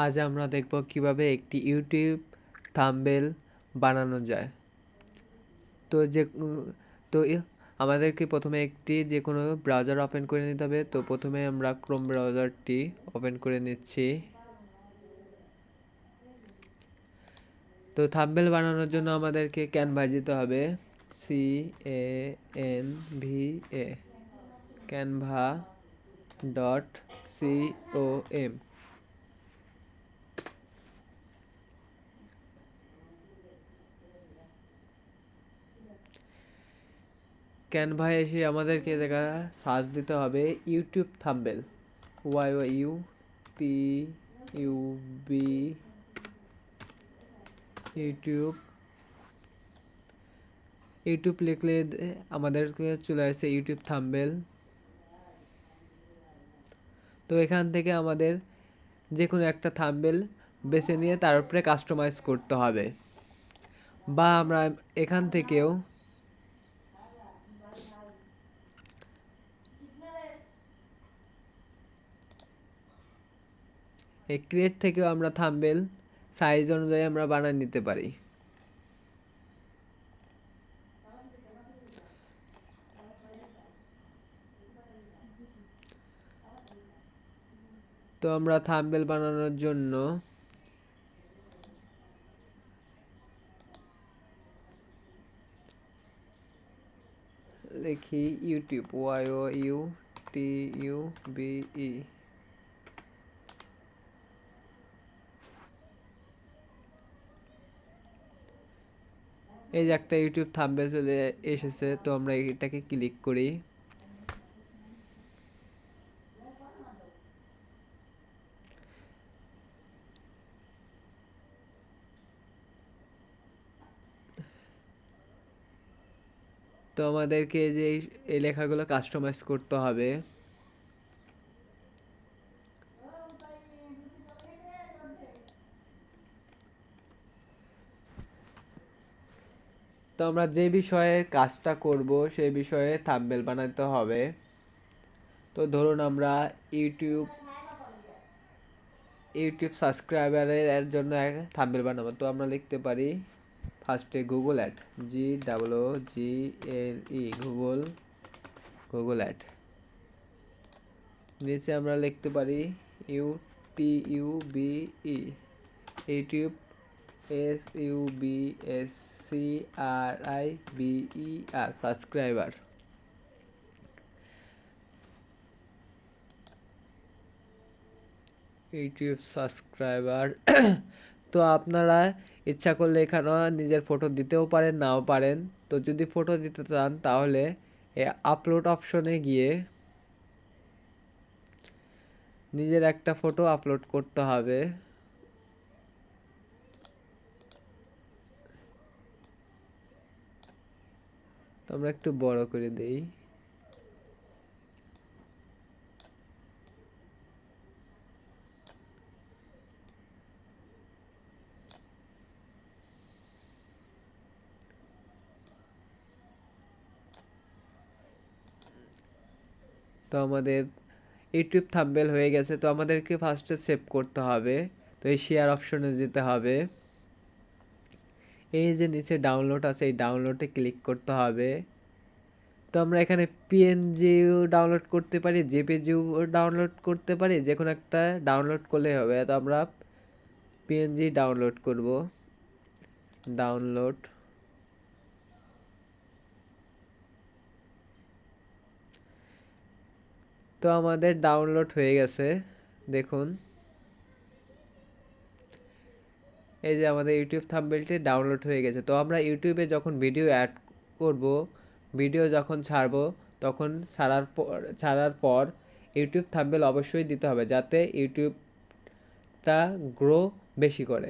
আজ আমরা দেখব কিভাবে একটি ইউটিউব থাম্বনেল বানানো যায়। তো আমাদেরকে প্রথমে একটি যে কোনো ব্রাউজার ওপেন করে নিতে হবে। তো প্রথমে আমরা ক্রোম ব্রাউজারটি ওপেন করে নিচ্ছি। তো থাম্বনেল বানানোর জন্য আমাদেরকে ক্যানভা যেতে হবে, CANVA canva.com। ক্যানভায় এসে আমাদেরকে দেখা সার্চ দিতে হবে ইউটিউব থাম্বনেল, YOUTUB ইউটিউব লিখলে আমাদেরকে চলে আসে ইউটিউব থাম্বনেল। তো এখান থেকে আমাদের যে কোনো একটা থাম্বনেল বেছে নিয়ে তার উপরে কাস্টমাইজ করতে হবে, বা আমরা এখান থেকেও এই ক্রিয়েট থেকেও আমরা থাম্বনেল সাইজ অনুযায়ী আমরা বানিয়ে নিতে পারি। তো আমরা থাম্বনেল বানানোর জন্য লিখি ইউটিউব, YOUTUBE। এই যে একটা ইউটিউব থাম্বনেল চলে এসেছে। তো আমরা এটাকে ক্লিক করি। তো আমাদেরকে যে এই লেখাগুলো কাস্টমাইজ করতে হবে। তো আমরা যে বিষয়ে কাজটা করব সেই বিষয়ে থাম্বনেল বানাতে হবে। তো ধরুন আমরা ইউটিউব সাবস্ক্রাইবারের জন্য এক থাম্বনেল বানাবো। তো আমরা লিখতে পারি ফার্স্টে Google ad, GOOGLE Google ad. নিচে আমরা লিখতে পারি YouTube SUBSCRIBER subscriber. YouTube subscriber. তো আপনারা ইচ্ছা করলে এখানে নিজের ফটো দিতেও পারেন, নাও পারেন। তো যদি ফটো দিতে চান তাহলে আপলোড অপশনে গিয়ে নিজের একটা ফটো আপলোড করতে হবে। তো আমরা একটু বড় করে দেই। তো আমাদের ইউটিউব থাম্বনেল হয়ে গেছে। তো আমাদেরকে ফার্স্টে সেভ করতে হবে। তো এই শেয়ার অপশনে যেতে হবে। এই যে নিচে ডাউনলোড আছে, এই ডাউনলোডে ক্লিক করতে হবে। তো আমরা এখানে PNGও ডাউনলোড করতে পারি, JPGও ডাউনলোড করতে পারি, যে কোনো একটা ডাউনলোড করলেই হবে। তো আমরা PNG ডাউনলোড করব। ডাউনলোড। তো আমাদের ডাউনলোড হয়ে গেছে, দেখুন। এই যে আমাদের ইউটিউব থাম্বনেলটি ডাউনলোড হয়ে গেছে। তো আমরা ইউটিউবে যখন ভিডিও অ্যাড করব, ভিডিও যখন ছাড়বো, তখন ছাড়ার পর ইউটিউব থাম্বনেল অবশ্যই দিতে হবে, যাতে ইউটিউবটা গ্রো বেশি করে।